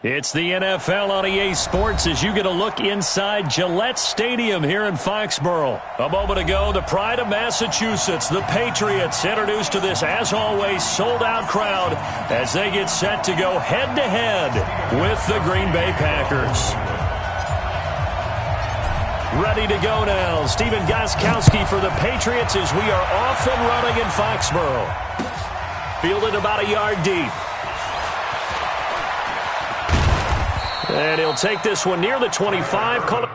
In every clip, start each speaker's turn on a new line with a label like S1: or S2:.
S1: It's the NFL on EA Sports as you get a look inside Gillette Stadium here in Foxborough. A moment ago, the pride of Massachusetts, the Patriots, introduced to this, as always, sold-out crowd as they get set to go head-to-head with the Green Bay Packers. Ready to go now. Stephen Gostkowski for the Patriots as we are off and running in Foxborough. Fielded about a yard deep. And he'll take this one near the 25. Call it.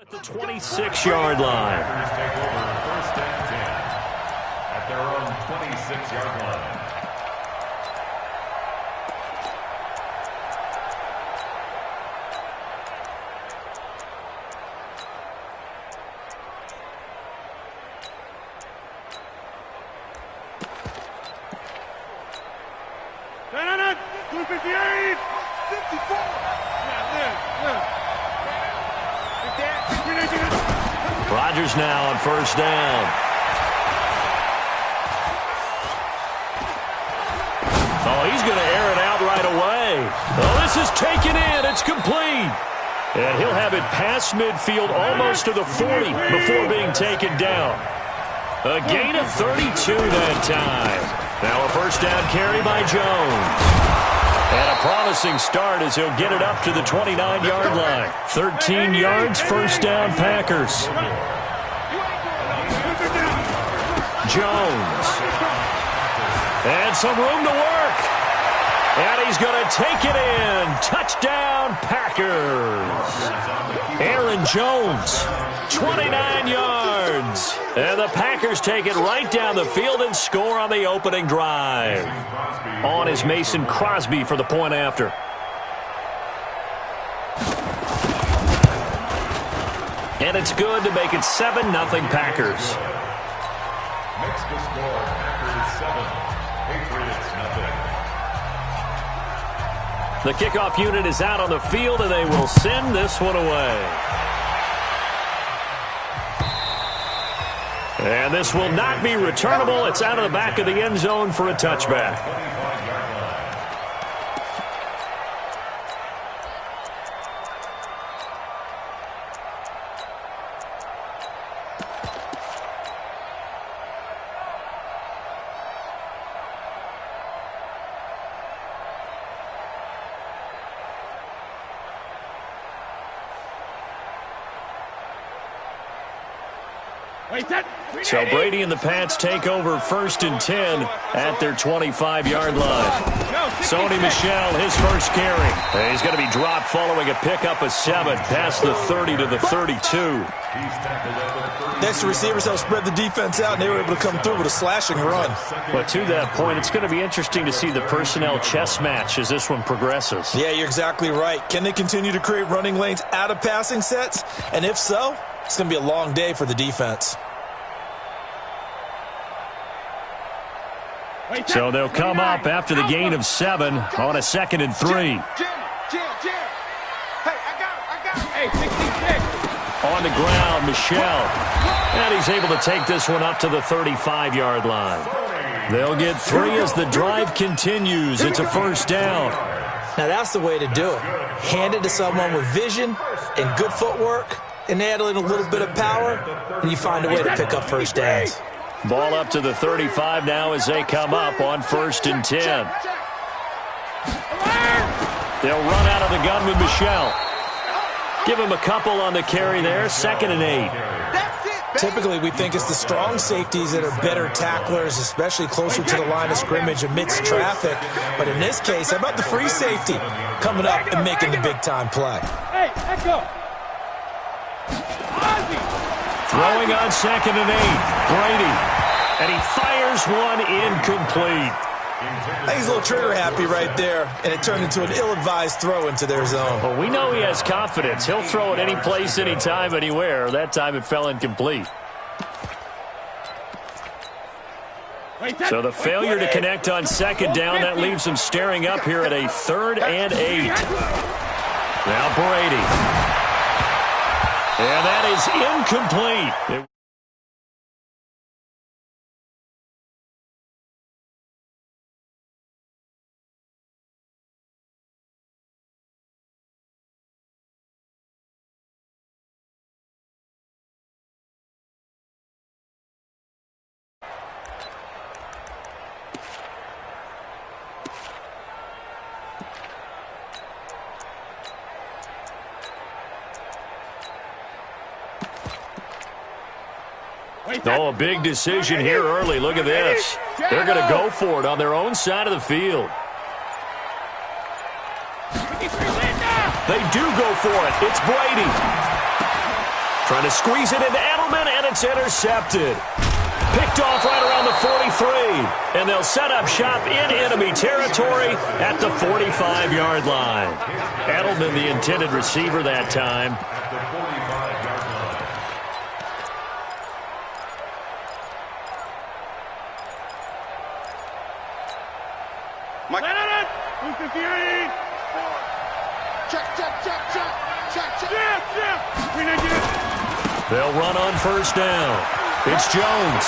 S1: At the 26-yard line.
S2: Take over first and 10 at their own 26-yard line.
S3: Got it! 258! 54! Yeah,
S1: Rodgers now on first down. Oh, he's going to air it out right away. Oh, this is taken in. It's complete. And he'll have it past midfield almost to the 40 before being taken down. A gain of 32 that time. Now a first down carry by Jones. And a promising start as he'll get it up to the 29-yard line. 13 yards, first down, Packers. Jones. And some room to work. And he's going to take it in. Touchdown, Packers. Aaron Jones, 29 yards. And the Packers take it right down the field and score on the opening drive. On is Mason Crosby for the point after. And it's good to make it 7-0 Packers.
S2: Makes the score Packers 7, Patriots 0.
S1: The kickoff unit is out on the field, and they will send this one away. And this will not be returnable. It's out of the back of the end zone for a touchback. So Brady and the Pats take over first and 10 at their 25-yard line. Sony Michel, his first carry. And he's going to be dropped following a pickup of 7 past the 30 to the 32.
S4: Next, the receivers helped spread the defense out, and they were able to come through with a slashing run.
S1: But to that point, it's going to be interesting to see the personnel chess match as this one progresses.
S4: Yeah, you're exactly right. Can they continue to create running lanes out of passing sets? And if so, it's going to be a long day for the defense.
S1: So they'll come up after the gain of 7 on a 2nd and 3.
S3: Hey, I got it. Hey, 66.
S1: On the ground, Michel. And he's able to take this one up to the 35-yard line. They'll get 3 as the drive continues. It's a first down.
S4: Now that's the way to do it. Hand it to someone with vision and good footwork, and add in a little bit of power, and you find a way to pick up first downs.
S1: Ball up to the 35 now as they come up on 1st and 10. They'll run out of the gun with Michel. Give him a couple on the carry there. 2nd and 8.
S4: Typically, we think it's the strong safeties that are better tacklers, especially closer to the line of scrimmage amidst traffic. But in this case, how about the free safety coming up and making the big-time play?
S3: Hey, let go.
S1: Throwing on 2nd and 8. Brady. And he fires one incomplete.
S4: I think he's a little trigger-happy right there, and it turned into an ill-advised throw into their zone.
S1: Well, we know he has confidence. He'll throw it any place, anytime, anywhere. That time it fell incomplete. So the failure to connect on 2nd down, that leaves them staring up here at a 3rd and 8. Now Brady. And that is incomplete. Oh, a big decision here early. Look at this. They're going to go for it on their own side of the field. They do go for it. It's Brady. Trying to squeeze it into Edelman, and it's intercepted. Picked off right around the 43. And they'll set up shop in enemy territory at the 45-yard line. Edelman, the intended receiver that time. They'll run on 1st down. It's Jones.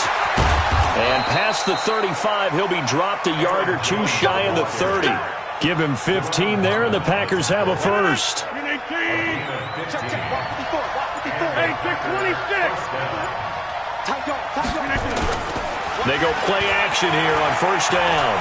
S1: And past the 35, he'll be dropped a yard or two shy of the 30. Give him 15 there, and the Packers have a first. They go play action here on 1st down.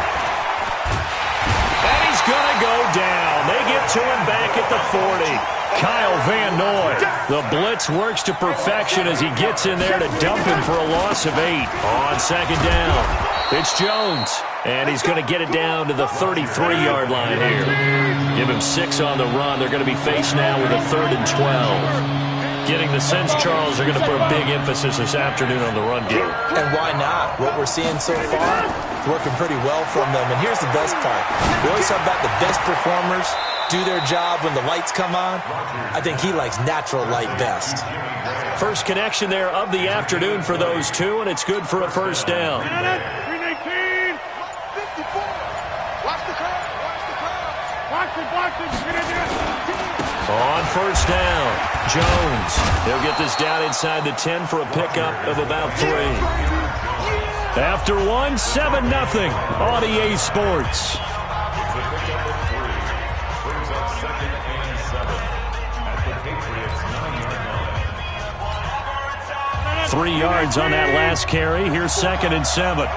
S1: And he's going to go down. They get to him back at the 40. Kyle Van Noy. The blitz works to perfection as he gets in there to dump him for a loss of 8. On 2nd down, it's Jones. And he's going to get it down to the 33-yard line here. Give him 6 on the run. They're going to be faced now with a 3rd and 12. Getting the sense, Charles, they're going to put a big emphasis this afternoon on the run game.
S4: And why not? What we're seeing so far, working pretty well from them. And here's the best part. We always talk about the best performers do their job when the lights come on. I think he likes natural light best.
S1: First connection there of the afternoon for those two, and it's good for a 1st down. On 1st down, Jones. He'll get this down inside the 10 for a pickup of about 3. After one, 7-0 on EA Sports. 3 yards on that last carry. Here's 2nd and 7.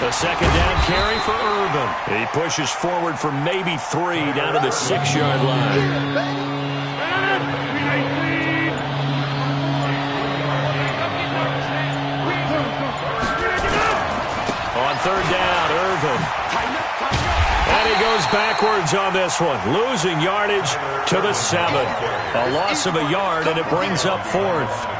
S1: The 2nd down carry for Irvin. He pushes forward for maybe 3 down to the 6-yard line. On 3rd down, Irvin. And he goes backwards on this one, losing yardage to the 7. A loss of a yard, and it brings up 4th.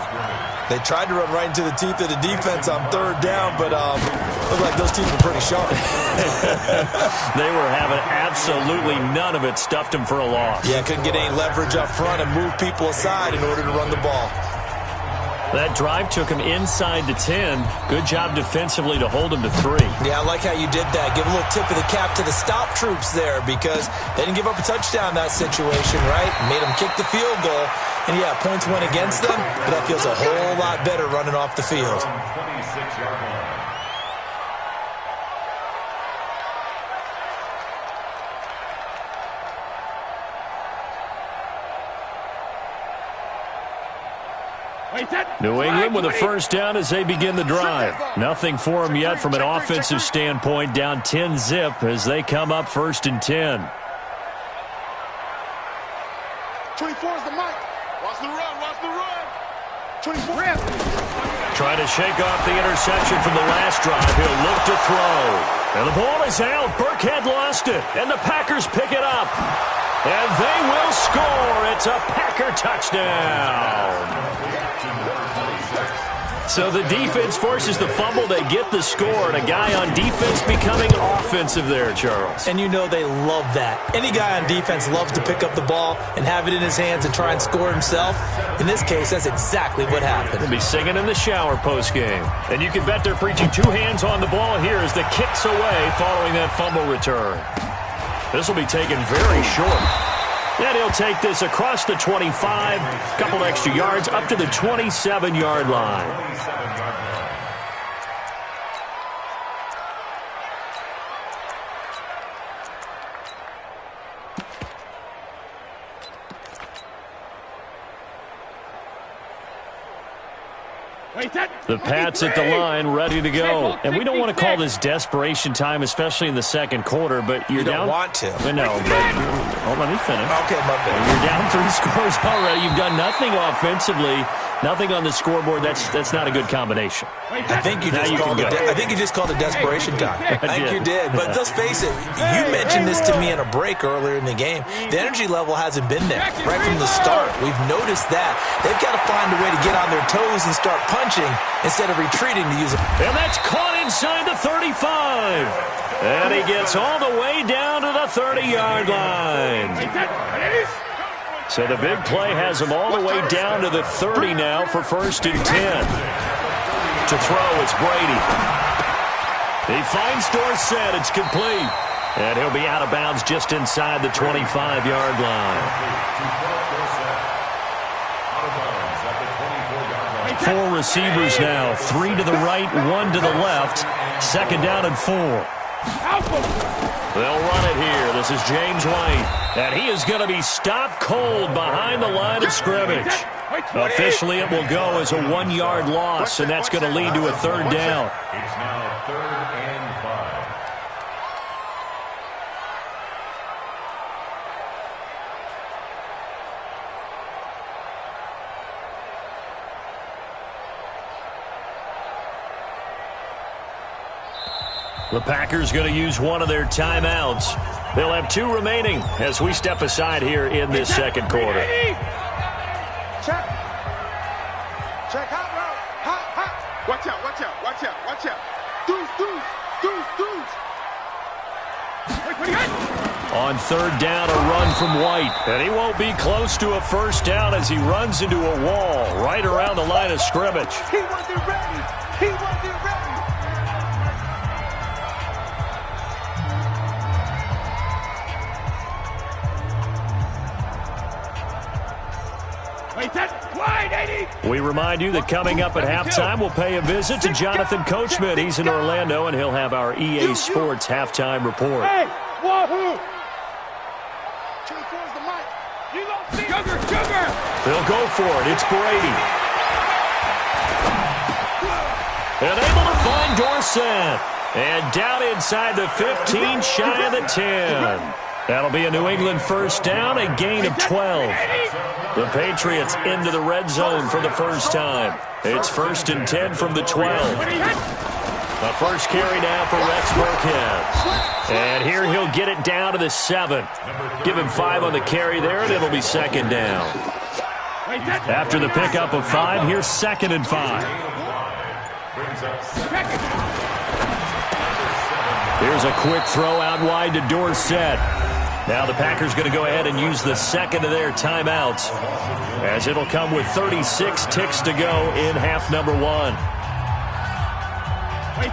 S4: They tried to run right into the teeth of the defense on 3rd down, but looked like those teeth were pretty sharp.
S1: They were having absolutely none of it. Stuffed him for a loss.
S4: Yeah, couldn't get any leverage up front and move people aside in order to run the ball.
S1: That drive took him inside the 10. Good job defensively to hold him to 3.
S4: Yeah, I like how you did that. Give a little tip of the cap to the stop troops there because they didn't give up a touchdown in that situation, right? Made them kick the field goal. And, yeah, points went against them, but that feels a whole lot better running off the field.
S1: New England with a first down as they begin the drive. Nothing for them yet from an offensive standpoint. Down 10-zip as they come up 1st and 10.
S3: 24 is the mic. Watch the run. Watch the run. 24.
S1: Trying to shake off the interception from the last drive. He'll look to throw. And the ball is out. Burkhead lost it. And the Packers pick it up. And they will score. It's a Packer touchdown. So the defense forces the fumble. They get the score. And a guy on defense becoming offensive there, Charles.
S4: And you know they love that. Any guy on defense loves to pick up the ball and have it in his hands and try and score himself. In this case, that's exactly what happened.
S1: He'll be singing in the shower postgame. And you can bet they're preaching 2 hands on the ball here as the kick's away following that fumble return. This will be taken very short. And he'll take this across the 25, couple extra yards, up to the 27-yard line. The Pats at the line, ready to go. And we don't want to call this desperation time, especially in the second quarter, but you're down.
S4: You don't want to.
S1: No, but let me finish.
S4: Okay, my bad.
S1: You're down 3 scores already. You've done nothing offensively, nothing on the scoreboard. That's not a good combination.
S4: I think you just called it desperation time. I think you did. But let's face it, you mentioned this to me in a break earlier in the game. The energy level hasn't been there right from the start. We've noticed that. They've got to find a way to get on their toes and start punching instead of retreating to use it.
S1: And that's caught inside the 35. And he gets all the way down to the 30-yard line. So the big play has him all the way down to the 30 now for 1st and 10. To throw, it's Brady. He finds Dorsett. It's complete. And he'll be out of bounds just inside the 25-yard line. 4 receivers now. 3 to the right, 1 to the left. 2nd down and 4. They'll run it here. This is James White. And he is going to be stopped cold behind the line of scrimmage. Officially, it will go as a 1-yard loss, and that's going to lead to a 3rd down.
S2: It's now 3rd and 5.
S1: The Packers going to use one of their timeouts. They'll have 2 remaining as we step aside here in this second quarter.
S3: Check. Check. Hot. Watch out. Deuce.
S1: On 3rd down, a run from White. And he won't be close to a 1st down as he runs into a wall right around the line of scrimmage.
S3: He wasn't ready.
S1: We remind you that coming up at halftime, we'll pay a visit to Jonathan Coachman. He's in Orlando, and he'll have our EA Sports halftime report.
S3: Hey, wahoo! 24's the mic. Sugar!
S1: They'll go for it. It's Brady. And able to find Dorsett. And down inside the 15, shy of the 10. That'll be a New England 1st down, a gain of 12. The Patriots into the red zone for the first time. It's 1st and 10 from the 12. The first carry now for Rex Burkhead. And here he'll get it down to the 7. Give him 5 on the carry there, and it'll be 2nd down. After the pickup of 5, here's 2nd and 5. Here's a quick throw out wide to Dorsett. Now the Packers going to go ahead and use the 2nd of their timeouts, as it'll come with 36 ticks to go in half number 1.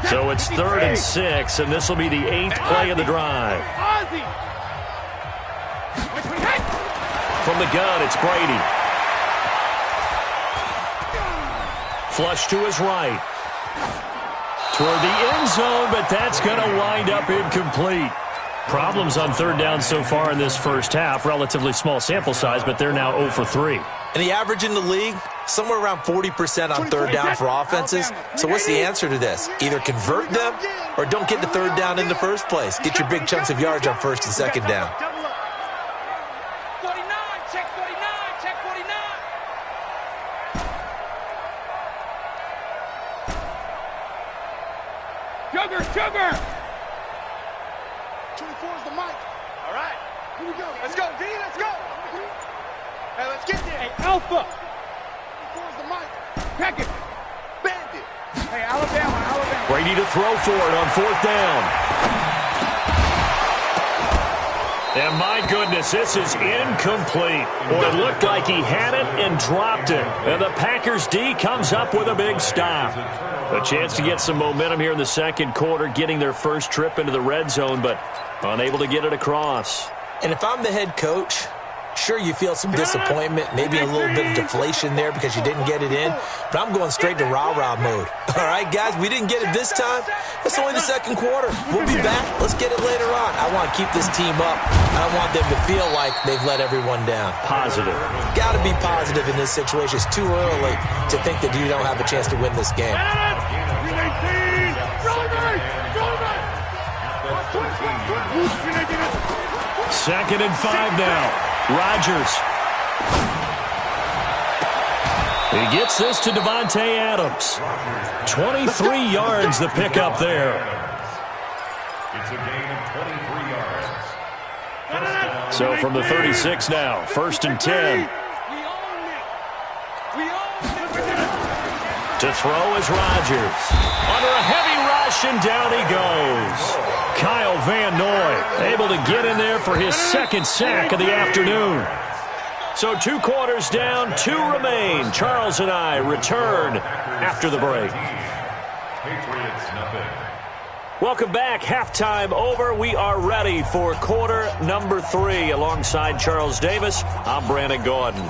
S1: So it's 3rd and 6, and this will be the 8th play of the drive. From the gun, it's Brady. Flush to his right. Toward the end zone, but that's going to wind up incomplete. Problems on 3rd down so far in this first half. Relatively small sample size, but they're now 0 for 3.
S4: And the average in the league, somewhere around 40% on third down for offenses. So what's the answer to this? Either convert them or don't get the third down in the first place. Get your big chunks of yards on first and second down.
S3: 49, check 49, check 49. Sugar! 24 is the mic. All right. Here we go. Let's go, D. Let's go. Hey, let's get there. Hey, Alpha. 24 is the mic. Pack it. Bandit. Hey, Alabama.
S1: Brady to throw for it on fourth down. And my goodness, this is incomplete. Well, it looked like he had it and dropped it. And the Packers D comes up with a big stop. A chance to get some momentum here in the second quarter, getting their first trip into the red zone, but unable to get it across.
S4: And if I'm the head coach, sure, you feel some disappointment, maybe a little bit of deflation there because you didn't get it in, but I'm going straight to rah-rah mode. All right, guys, we didn't get it this time. It's only the second quarter. We'll be back. Let's get it later on. I want to keep this team up. I don't want them to feel like they've let everyone down.
S1: Positive.
S4: Got to be positive in this situation. It's too early to think that you don't have a chance to win this game.
S1: Second and 5 now. Rodgers. He gets this to Devontae Adams. 23 yards the pickup there.
S2: It's a gain of 23 yards.
S1: So from the 36 now, first and 10. To throw is Rodgers. Under a heavy rush, and down he goes. Kyle Van Noy able to get in there for his second sack of the afternoon. So 2 quarters down, 2 remain. Charles and I return after the break.
S2: Patriots, nothing.
S1: Welcome back. Halftime over. We are ready for quarter number 3. Alongside Charles Davis, I'm Brandon Gordon.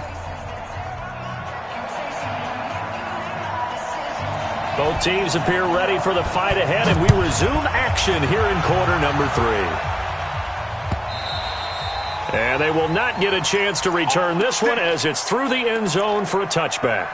S1: Both teams appear ready for the fight ahead, and we resume action here in quarter number 3. And they will not get a chance to return this one as it's through the end zone for a touchback.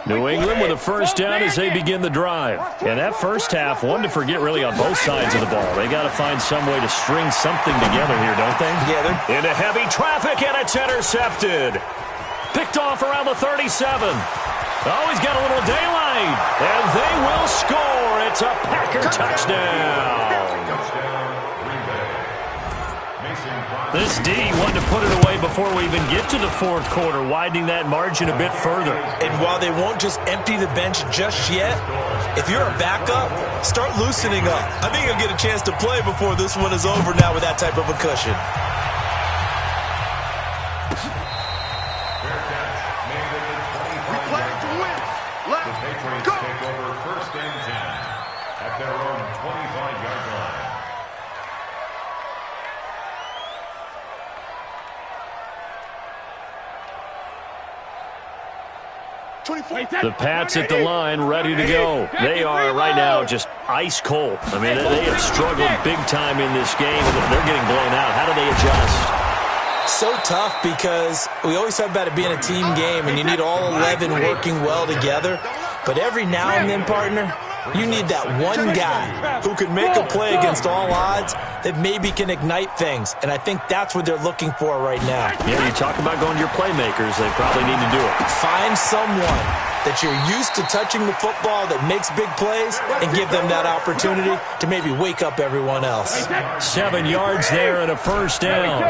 S1: New England with a first down as they begin the drive. And that first half, one to forget really on both sides of the ball. They got to find some way to string something together here, don't they?
S4: Together.
S1: Into heavy traffic, and it's intercepted. Picked off around the 37. Oh, he's got a little daylight. And they will score. It's a Packer touchdown. This D wanted to put it away before we even get to the fourth quarter, widening that margin a bit further.
S4: And while they won't just empty the bench just yet, if you're a backup, start loosening up. I think you'll get a chance to play before this one is over now with that type of a cushion.
S2: At their own 25-yard line.
S1: The Pats at the line, ready to go. They are right now just ice cold. I mean, they have struggled big time in this game, and they're getting blown out. How do they adjust?
S4: So tough because we always talk about it being a team game, and you need all 11 working well together. But every now and then, partner, you need that one guy who can make a play against all odds that maybe can ignite things. And I think that's what they're looking for right now.
S1: Yeah, you talk about going to your playmakers. They probably need to do it.
S4: Find someone that you're used to touching the football that makes big plays and give them that opportunity to maybe wake up everyone else.
S1: 7 yards there and a first down.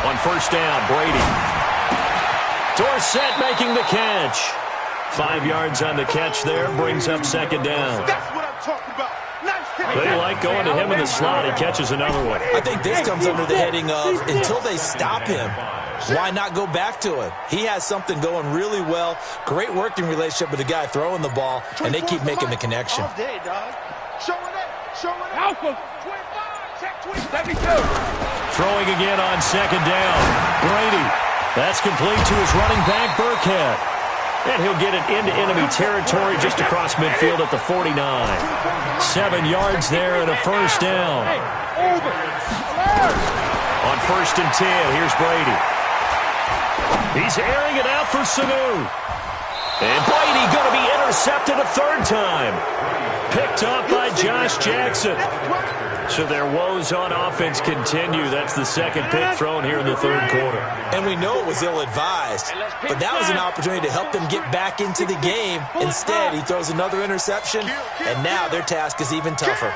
S1: On first down, Brady. Dorsett making the catch. 5 yards on the catch there, brings up second down.
S3: That's what I'm talking about. Nice.
S1: They like going to him in the slot. He catches another one.
S4: I think this comes under the heading of until they stop him, why not go back to him? He has something going really well. Great working relationship with the guy throwing the ball, and they keep making the connection.
S3: All day, dog. Show it up. Show it up. Alpha. 25. Check 72.
S1: Throwing again on second down. Brady. That's complete to his running back, Burkhead. And he'll get it into enemy territory just across midfield at the 49. 7 yards there and a first down. On 1st and 10, here's Brady. He's airing it out for Sanu. And Brady going to be intercepted a 3rd time. Picked up by Josh Jackson. So their woes on offense continue. That's the 2nd pick thrown here in the 3rd quarter.
S4: And we know it was ill-advised, but that was an opportunity to help them get back into the game. Instead, he throws another interception, and now their task is even tougher.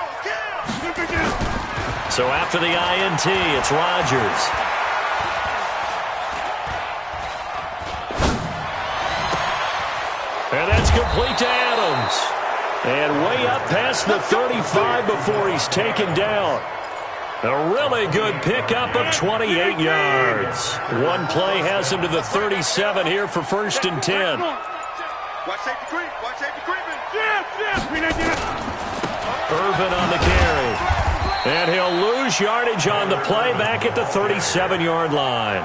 S1: So after the INT, it's Rodgers. And that's complete to Adams. And way up past the 35 before he's taken down. A really good pickup of 28 yards. One play has him to the 37 here for 1st and 10.
S3: Watch safety creep. Watch safety creeping.
S1: Irvin on the carry. And he'll lose yardage on the play back at the 37-yard line.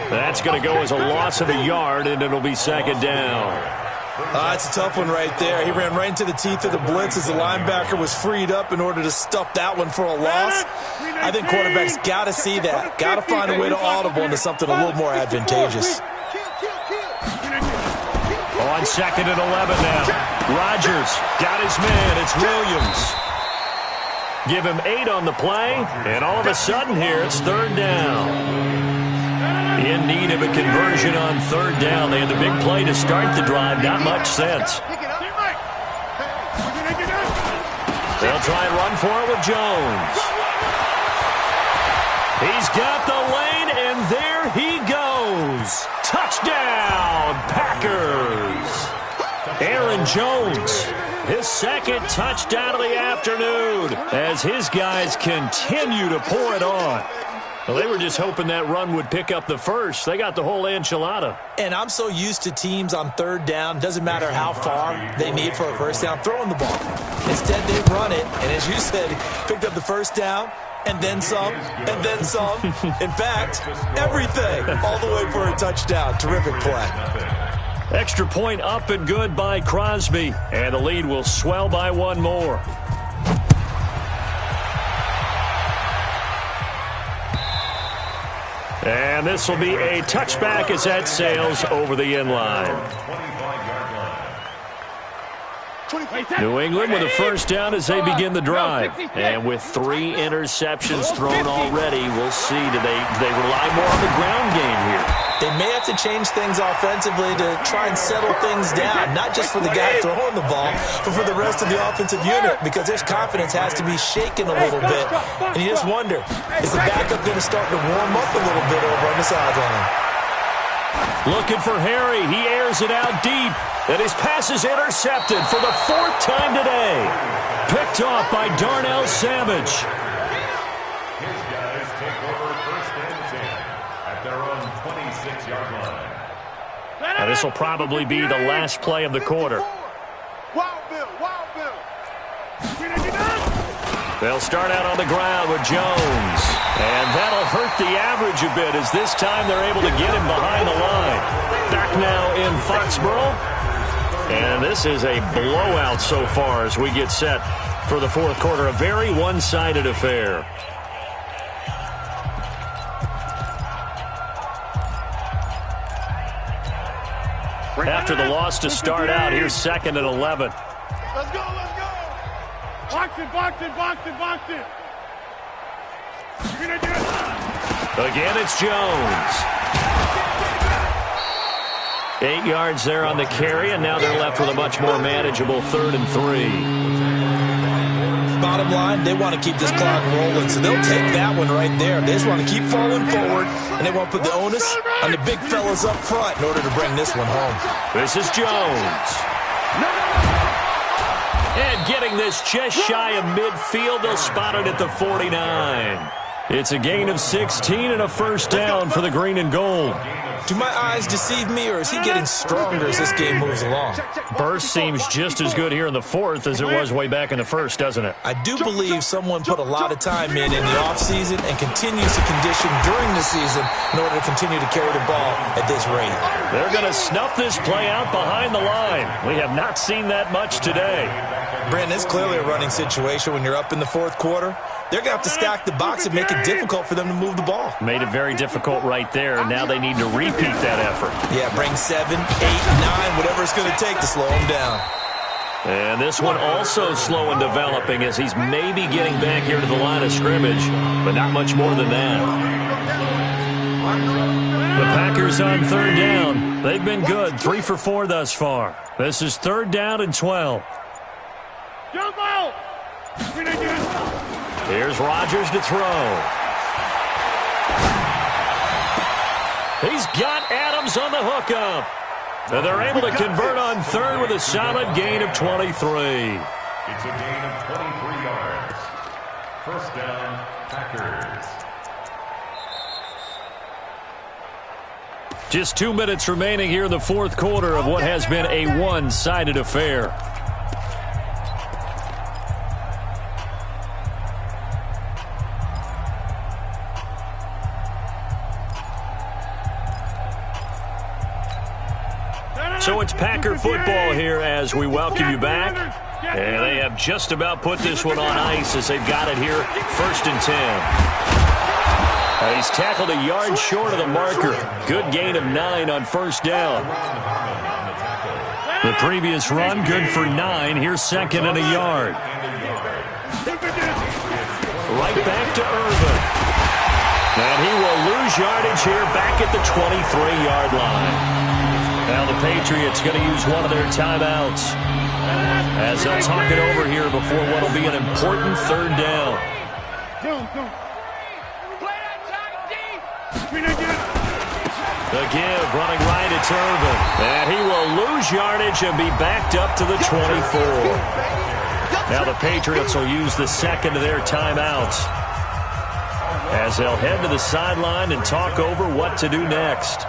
S1: That's going to go as a loss of a yard, and it'll be 2nd down.
S4: It's a tough one right there. He ran right into the teeth of the blitz as the linebacker was freed up in order to stuff that one for a loss. I think quarterbacks got to see that. Got to find a way to audible into something a little more advantageous.
S1: On 2nd and 11 now. Rodgers got his man. It's Williams. Give him 8 on the play, and all of a sudden here it's 3rd down. In need of a conversion on 3rd down. They had the big play to start the drive. Not much sense. They'll try and run for it with Jones. He's got the lane, and there he goes. Touchdown, Packers. Aaron Jones, his 2nd touchdown of the afternoon as his guys continue to pour it on. Well, they were just hoping that run would pick up the first. They got the whole enchilada.
S4: And I'm so used to teams on 3rd down, doesn't matter how far they need for a first down, throwing the ball. Instead, they run it, and as you said, picked up the first down, and then some, and then some. In fact, everything, all the way for a touchdown. Terrific play.
S1: Extra point up and good by Crosby, and the lead will swell by 1 more. And this will be a touchback as that sails over the inline. New England with a first down as they begin the drive. And with 3 interceptions thrown already, we'll see. Do they rely more on the ground game here?
S4: They may have to change things offensively to try and settle things down, not just for the guy throwing the ball, but for the rest of the offensive unit, because their confidence has to be shaken a little bit. And you just wonder, is the backup going to start to warm up a little bit over on the sideline?
S1: Looking for Harry. He airs it out deep. And his pass is intercepted for the 4th time today. Picked off by Darnell Savage.
S2: His guys take over 1st and 10 at their own 26-yard line.
S1: Now this will probably be the last play of the quarter.
S3: Wild Bill.
S1: They'll start out on the ground with Jones. And that'll hurt the average a bit as this time they're able to get him behind the line. Back now in Foxborough. And this is a blowout so far as we get set for the 4th quarter. A very one-sided affair. After the loss to start out, here's 2nd and 11.
S3: Let's go. Box it.
S1: Again, it's Jones. 8 yards there on the carry, and now they're left with a much more manageable 3rd and 3.
S4: Bottom line, they want to keep this clock rolling, so they'll take that one right there. They just want to keep falling forward, and they want to put the onus on the big fellas up front in order to bring this one home.
S1: This is Jones. And getting this just shy of midfield, they'll spot it at the 49. It's a gain of 16 and a first down for the green and gold.
S4: Do my eyes deceive me, or is he getting stronger as this game moves along?
S1: Burst seems just as good here in the fourth as it was way back in the first, doesn't it?
S4: I do believe someone put a lot of time in the offseason and continues to condition during the season in order to continue to carry the ball at this rate.
S1: They're going to snuff this play out behind the line. We have not seen that much today.
S4: Brandon, it's clearly a running situation when you're up in the fourth quarter. They're going to have to stack the box and make it difficult for them to move the ball.
S1: Made it very difficult right there, and now they need to repeat that effort.
S4: Yeah, bring 7, 8, 9, whatever it's going to take to slow them down.
S1: And this one also slow and developing as he's maybe getting back here to the line of scrimmage, but not much more than that. The Packers on third down. They've been good, 3 for 4 thus far. This is third down and 12. Here's Rodgers to throw. He's got Adams on the hookup. And they're able to convert on third with a solid gain of 23.
S2: It's a gain of 23 yards. First down, Packers.
S1: Just 2 minutes remaining here in the fourth quarter of what has been a one-sided affair. So it's Packer football here as we welcome you back. And they have just about put this one on ice as they've got it here, first and 10. He's tackled a yard short of the marker. Good gain of 9 on first down. The previous run, good for 9. Here's second and a yard. Right back to Irvin. And he will lose yardage here back at the 23-yard line. Now the Patriots going to use one of their timeouts as they'll talk it over here before what will be an important third down. The give running right, it's Irvin. And he will lose yardage and be backed up to the 24. Now the Patriots will use the second of their timeouts as they'll head to the sideline and talk over what to do next.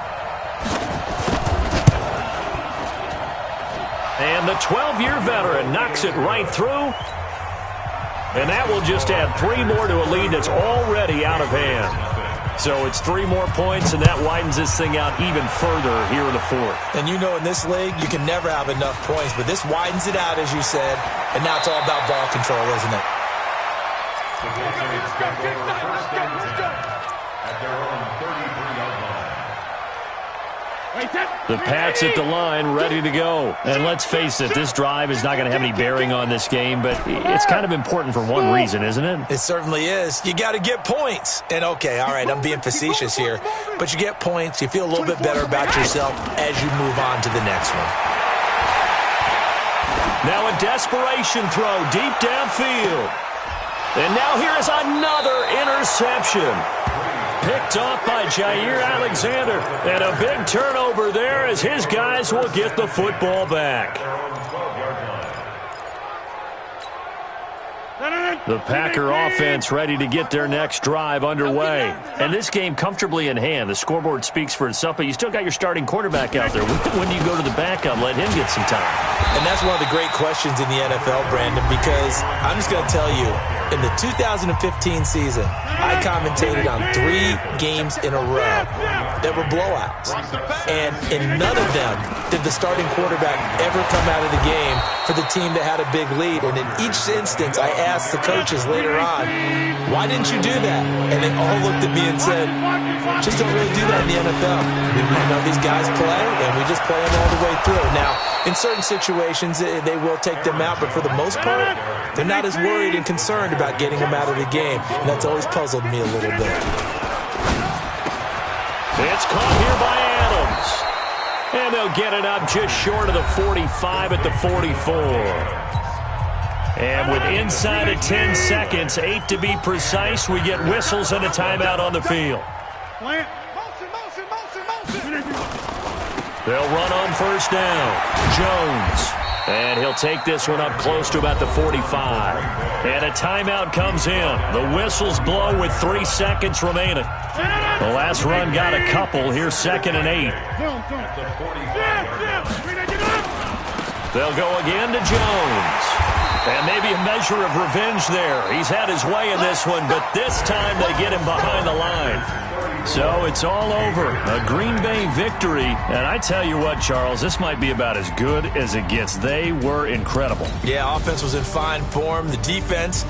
S1: And the 12-year veteran knocks it right through. And that will just add 3 more to a lead that's already out of hand. So it's 3 more points, and that widens this thing out even further here in the fourth.
S4: And you know in this league, you can never have enough points. But this widens it out, as you said. And now it's all about ball control, isn't it?
S2: The Patriots take over first and 10 at their own 33-yard line.
S1: The Pats at the line, ready to go. And let's face it, this drive is not going to have any bearing on this game, but it's kind of important for one reason, isn't it?
S4: It certainly is. You got to get points. And, okay, all right, I'm being facetious here, but you get points, you feel a little bit better about yourself as you move on to the next one.
S1: Now a desperation throw deep downfield. And now here is another interception. Picked off by Jair Alexander. And a big turnover there as his guys will get the football back. The Packer offense ready to get their next drive underway. And this game comfortably in hand. The scoreboard speaks for itself, but you still got your starting quarterback out there. When do you go to the backup, let him get some time?
S4: And that's one of the great questions in the NFL, Brandon, because I'm just going to tell you, in the 2015 season, I commentated on 3 games in a row that were blowouts. And in none of them did the starting quarterback ever come out of the game for the team that had a big lead. And in each instance, I asked the coaches later on, why didn't you do that? And they all looked at me and said, just don't really do that in the NFL. These guys play, and we just play them all the way through. Now, in certain situations, they will take them out, but for the most part, they're not as worried and concerned about getting them out of the game. And that's always puzzled me a little bit.
S1: It's caught here by Adams. And they'll get it up just short of the 45 at the 44. And with inside of 10 seconds, 8 to be precise, we get whistles and a timeout on the field. They'll run on first down. Jones And he'll take this one up close to about the 45. And a timeout comes in. The whistles blow with 3 seconds remaining. The last run got a couple. Here's 2nd and 8. They'll go again to Jones. And maybe a measure of revenge there. He's had his way in this one, but this time they get him behind the line. So it's all over. A Green Bay victory. And I tell you what, Charles, this might be about as good as it gets. They were incredible.
S4: Yeah, offense was in fine form. The defense